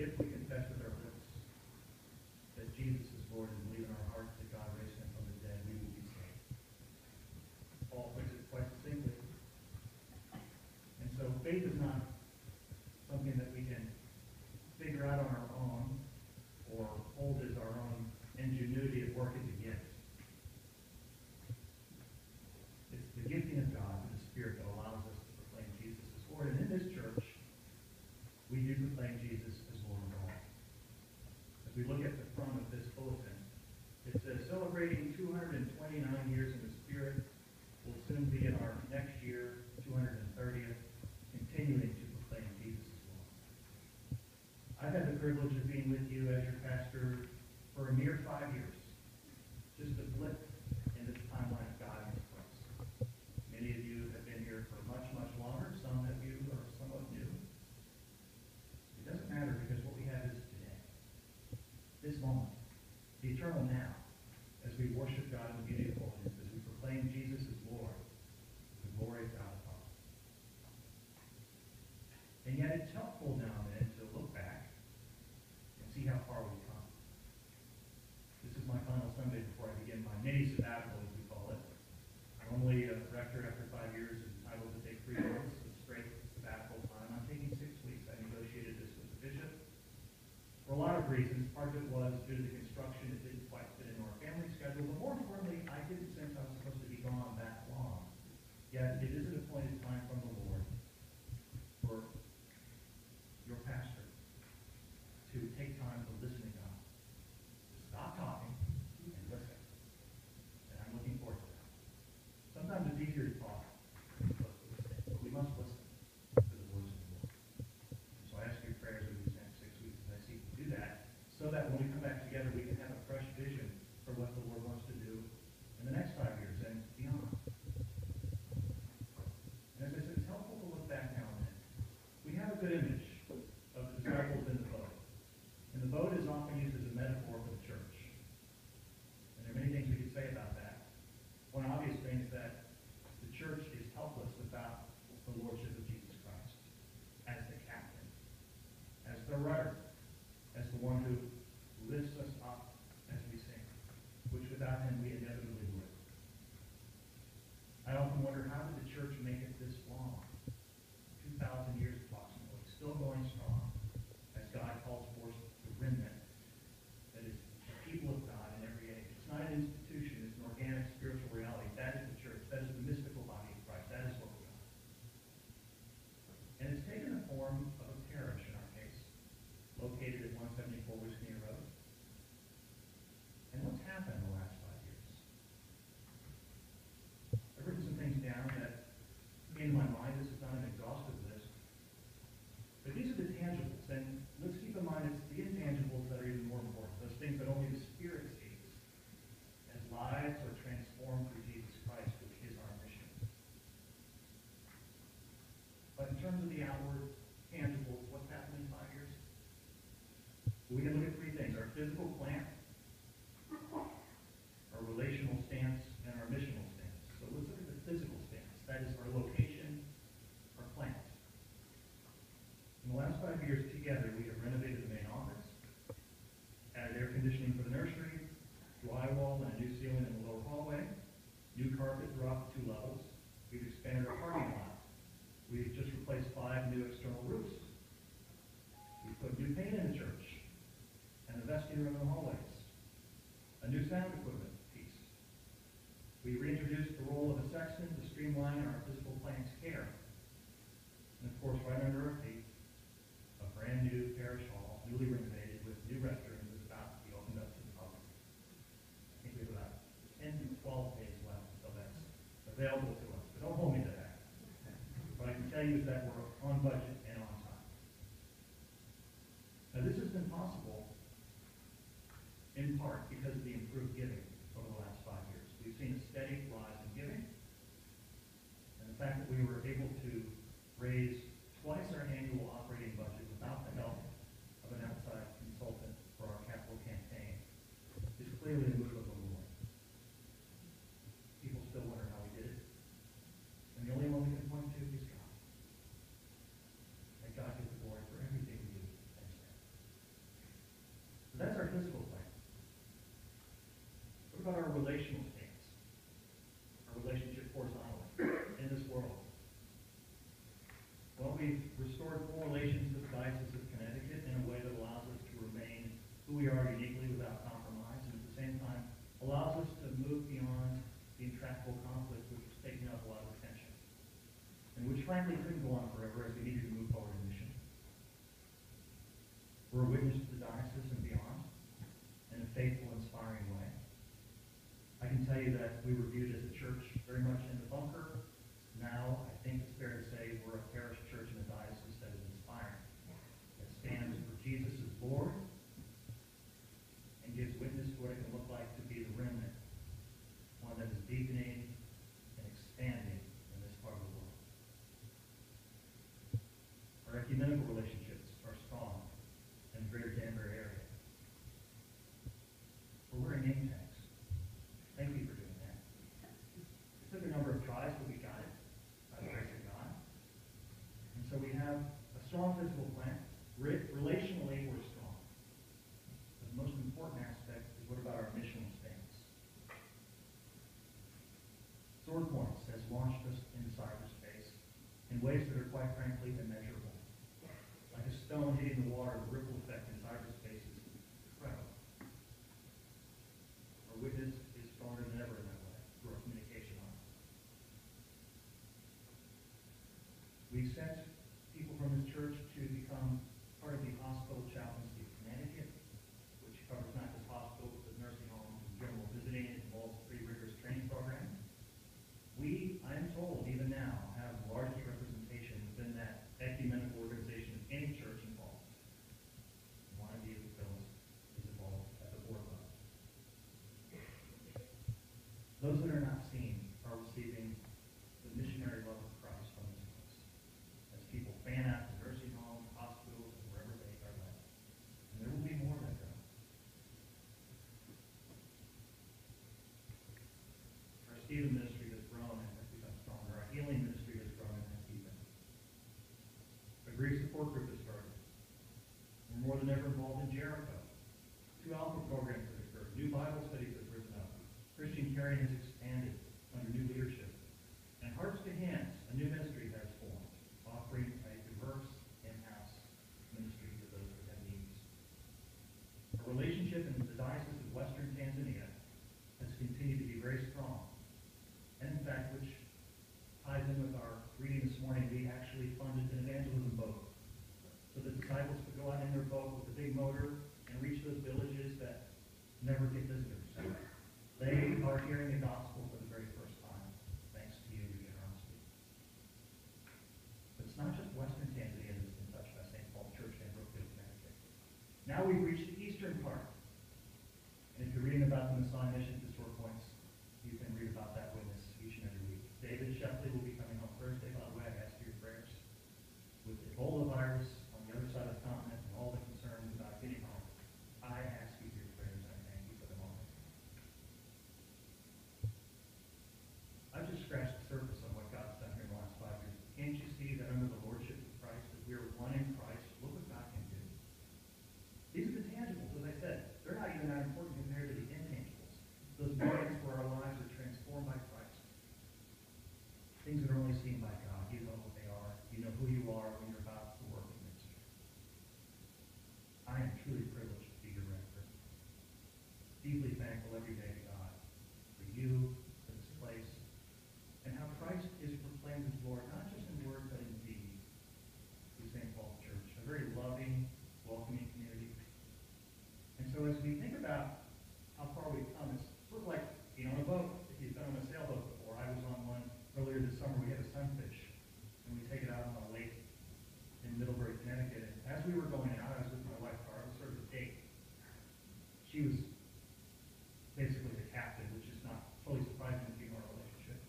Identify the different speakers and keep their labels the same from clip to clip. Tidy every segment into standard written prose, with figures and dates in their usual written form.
Speaker 1: if we confess with our lips that Jesus is Lord and believe in our hearts that God raised him from the dead, we will be saved. Paul puts it quite succinctly. And so faith is not something that we can figure out on our own or hold as our own ingenuity at work as a gift. It's the gifting of God and the Spirit that allows us to proclaim Jesus as Lord. And in this church, we do proclaim Jesus as Lord of all. As we look at the front of this bulletin, it says, celebrating 229 years in the Spirit, will soon be in our next year, 230th, continuing to proclaim Jesus as Lord. I've had the privilege of being with you as your pastor for a mere 5 years. Just a blip in this timeline of God and his place. Many of you have been here for much, much longer. Some of you are somewhat new. It doesn't matter because what we have is today. This moment. The eternal now. As we worship God in the beauty of holiness. As we proclaim Jesus as Lord. The glory of God the Father. And yet it's helpful now and then to look back and see how far we've come. This is my final Sunday before I begin my mini sabbatical, as we call it. Normally, a rector after 5 years is entitled to take 3 months of straight sabbatical time. I'm taking 6 weeks. I negotiated this with the bishop for a lot of reasons. Part of it was due to the construction. It didn't quite fit into our family schedule. But more importantly, I didn't sense I was supposed to be gone that long. Yet it is an appointed time from the Lord for your pastor to take time to listen to God. To stop talking and listen. And I'm looking forward to that. Sometimes it's easier to talk than to listen, but we must listen to the words of the Lord. And so I ask your prayers over these next 6 weeks as I seek to do that, so that when we come back together, we can have a fresh vision for what the Lord wants to do in the next 5 years and beyond. And as I said, it's helpful to look back now and then. We have a good image of the disciples in the boat. And the boat is often used as a metaphor for the church. And there are many things we could say about that. One obvious thing is that the church is helpless without the lordship of Jesus Christ as the captain, as the rudder, as the one who lifts us up as we sing, which without him we inevitably would. I often wonder, how did the church make it this long? 2,000 years approximately, still going strong, as God calls forth the remnant that is the people of God in every age. It's not an institution, it's an organic spiritual reality. That is the church. That is the mystical body of Christ. That is what we are. And it's taken the form of a parish in our case, located at 174 Whiskey Road. And what's happened in the last 5 years? I've written some things down that came to my mind. This is not an exhaustive list. But these are the tangibles. And let's keep in mind it's the intangibles that are even more important. Those things that only the Spirit sees as lives are transformed through Jesus Christ, which is our mission. But in terms of the outward tangibles, what's happened in 5 years? We can look at 3 things. Our physical plant, our relational stance, and our missional stance. So let's look at the physical stance. That is our location, our plant. In the last 5 years together, we have renovated the main office, added air conditioning for the nursery, drywall and a new ceiling in the lower hallway, new carpet throughout the 2 levels. We've expanded our parking lot. We've just replaced 5 new external roofs. We've put new paint in the church and the vestibule in the hallways. A new sound equipment piece. We reintroduced the role of a sexton to streamline our physical plant's care. And of course, right under our feet, a brand new parish hall, newly renovated with new restrooms, is about to be opened up to the public. I think we have about 10 to 12 days left until that's available to us. But don't hold me to that. What I can tell you is that we're on budget and on time. Now this has been possible in part because of the improved giving over the last 5 years. We've seen a steady rise in giving, and the fact that we were able to raise twice our annual operating budget without the help of an outside consultant for our capital campaign is clearly a move of the Lord. People still wonder how we did it, and the only one we can point to is God. And God gets the glory for everything we do and say. about our relational stance? Our relationship horizontally in this world? Well, we've restored full relations with the Diocese of Connecticut in a way that allows us to remain who we are uniquely without compromise, and at the same time allows us to move beyond the intractable conflict which was taking up a lot of attention, and which frankly couldn't go on forever as we needed to move forward in mission. We're a witness to the diocese and beyond in a faithful, inspiring way. I can tell you that we were viewed as a church very much in the bunker. Now, I think it's fair to say we're a parish church in a diocese that is inspiring, that stands for Jesus as Lord, and gives witness to what it can look like to be the remnant, one that is deepening and expanding in this part of the world. Our ecumenical relationships are strong in the greater Danbury area. We're wearing name tags. Thank you for doing that. It took a number of tries, but we got it, by the grace of God. And so we have a strong physical plan. Relationally, we're strong. But the most important aspect is what about our missional stance? Sword Points has launched us into cyberspace in ways that are quite frankly immeasurable. Like a stone hitting the water, the ripple effect in cyberspace is incredible. Our witness is stronger than ever in that way, through our communication on it. We sent people from this church to become part of the Hospital Chaplaincy of Connecticut, which covers not just hospitals, but nursing homes and general visiting. It involves a pretty rigorous training program. We, I am told, even now, have the largest representation within that ecumenical organization of any church involved. One of the Phyllis is involved at the board level. Those that are not seen are receiving the missionary love of Christ from this place, as people fan out to nursing homes, hospitals, and wherever they are led. And there will be more that go. Our Stephen ministry has grown and has become stronger. Our healing ministry has grown and has deepened. A grief support group has started. We're more than ever involved in Jericho. 2 alpha programs have occurred. New Bible studies have risen up. Christian caring has expanded under new leadership. And Hearts to Hands, a new ministry has formed, offering a diverse in-house ministry to those who have needs. Our relationship in the Diocese of Western Tanzania has continued to be very strong. And in fact, which ties in with our reading this morning, we actually funded an evangelism boat so that disciples could go out in their boat with a big motor and reach those villages that never get visitors. They are hearing the gospel for the very first time, thanks to you, your generosity. But it's not just Western Tanzania that's been touched by St. Paul Church in Brookfield, Connecticut. Now we've reached the eastern part. And if you're reading about the Messiah mission to Sword Points, you can read about that witness each and every week. David Shepley will be coming home Thursday. By the way, I ask for your prayers. With the Ebola virus on the other side of the continent and all the concerns about getting home, I ask you for your prayers and I thank you for them all. I've just scratched the surface on what God's done here in the last 5 years. Can't you see that under the lordship of Christ, that we are one in Christ? Look what God can do. These are the tangibles, as I said. They're not even that important compared to the intangibles. Those moments where our lives are transformed by Christ. Things that are only seen by God. You know what they are. You know who you are when you're about to work in ministry. I am truly privileged to be your rector. Deeply thankful every day to God for you, for this place, and how Christ is proclaimed as Lord, not just in word, but in deed, through St. Paul Church. A very loving, welcoming community. And so as we think about how far we've come, it's sort of like being on a boat. If you've been on a sailboat before, I was on one earlier this summer. We had a sunfish, and we take it out on a lake in Middlebury, Connecticut. And as we were going out, I was with my wife, Carla. It was sort of a date. She was basically the captain, which is not fully surprising if you know our relationship.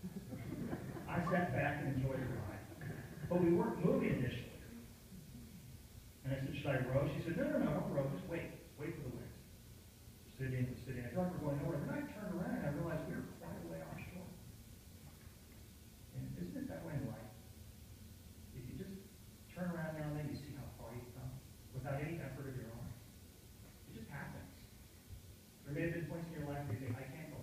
Speaker 1: I sat back and enjoyed the ride. But we weren't moving initially. And I said, should I row? She said, no, don't row. Just wait. Wait for the wind. We're sitting. I felt like we're going nowhere. Then I turned around and I realized we were quite a way offshore. And isn't it that way in life? If you just turn around now and then, you see how far you've come without any effort of your own. It just happens. There may have been points in your life where you think, I can't go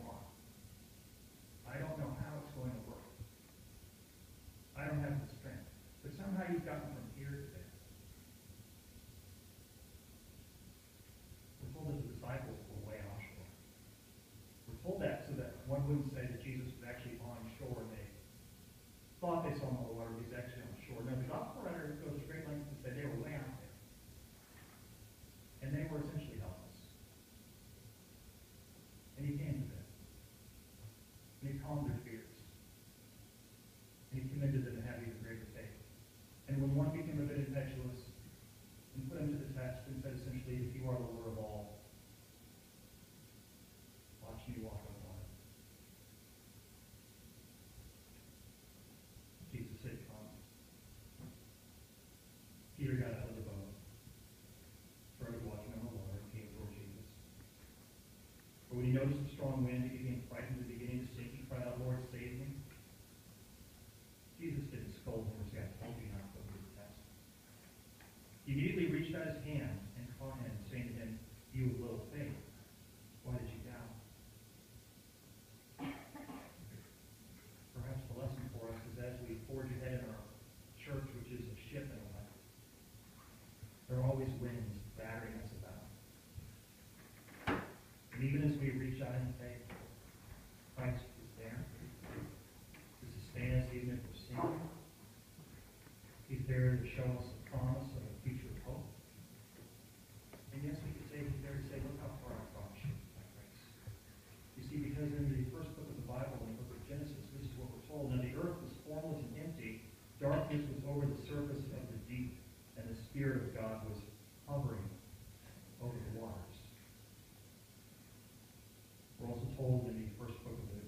Speaker 1: one wouldn't say that Jesus was actually on shore. They thought they saw him on the water, but he's actually on shore. No, the gospel writer goes to great lengths to say they were way out there. And they were essentially helpless. And he came to them. And he calmed their fears. And he commended them to have even greater faith. And when one became a bit impetuous, and put him to the test and said essentially, if you are the Lord of all, watch me walk on water. Jesus said, come. Peter got out of the boat, started walking on the water, and came toward Jesus. But when he noticed the strong wind, he became frightened and beginning to sink. He cried out, Lord, save me. Jesus didn't scold him or say, I told you not to go through the test. He immediately reached out his hand and caught him, saying to him, you of little faith, why did you doubt? Perhaps the lesson for us is as we forge ahead in our church, which is a ship in a way, there are always winds battering us about. And even as we reach out in faith, Christ is there to sustain us even if we're sinking. He's there to show us the promise of a future of hope. And yes, we could say, he's there to say, look how far I've brought you by grace. You see, because in the first book of the Bible, in the book of Genesis, this is what we're told. Now the earth was formless and empty. Darkness was over the surface of the deep, and the Spirit of God was hovering over the waters. We're also told in the first book of the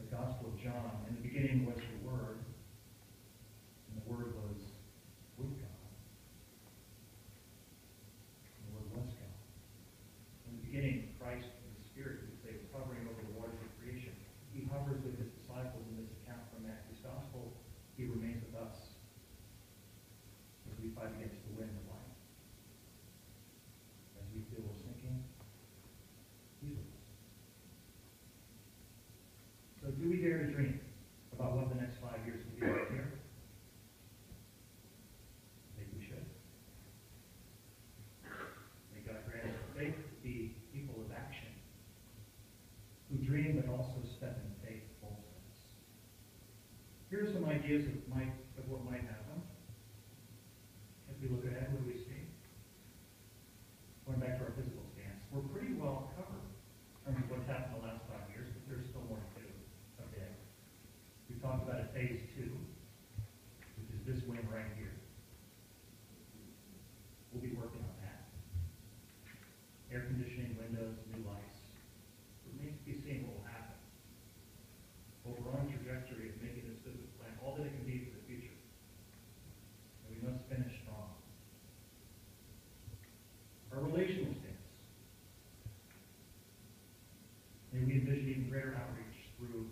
Speaker 1: Gospel of John, in the beginning was the Word, and the Word was with God. And the Word was God. In the beginning, Christ, the Spirit, we say, was hovering over the waters of creation. He hovers with his disciples in this account from Matthew's Gospel. He remains with us as we fight against the wind of life. As we feel we're sinking, he's with us. So do we dare to dream about what the next 5 years will be like here? I think we should. May God grant us faith to be people of action, who dream but also step in faith both steps. Here are some ideas of what might happen. As we look ahead, what do we see? Going back to our physical stance, we're pretty well covered in terms of what's happened in the last 5 years, but there's still more to do. Okay. We talked about a phase 2, which is this wing right here. We'll be working on that. Air conditioning, windows, new lights. It remains to be seen what will happen. But we're on a trajectory of making this business plan all that it can be for the future. And we must finish strong. Our relational stance. May we envision even greater outreach through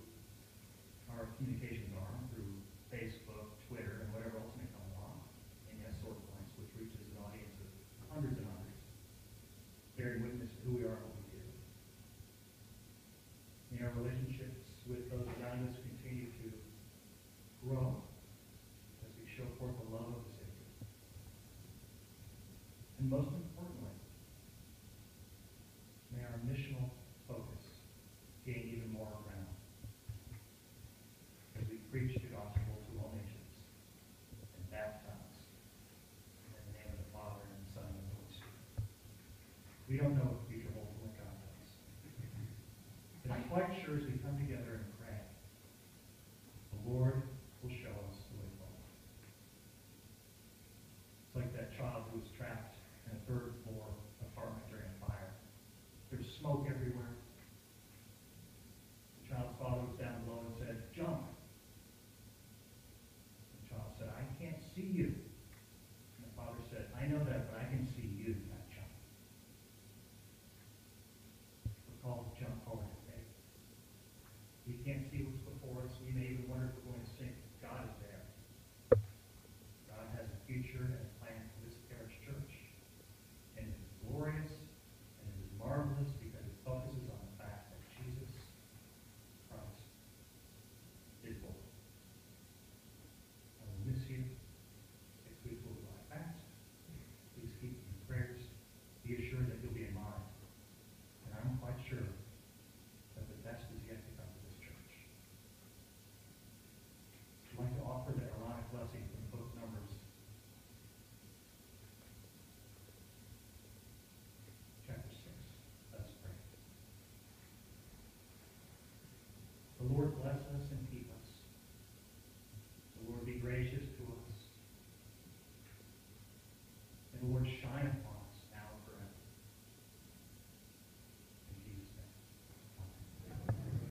Speaker 1: our communications arm, through Facebook, Twitter, and whatever else may come along. And yes, Sword Points, which reaches an audience of hundreds and hundreds, bearing witness to who we are and what we do. May our relationships with those around us continue to grow as we show forth the love of the Savior. And most importantly, may our missional focus gain even more ground as we preach the gospel to all nations and baptize in the name of the Father and the Son and the Holy Spirit. We don't know what the future holds, only God does. But I'm quite sure as we come together and pray, the Lord will show us the way forward. It's like that child who was trapped in a third floor apartment during a fire. There's smoke everywhere.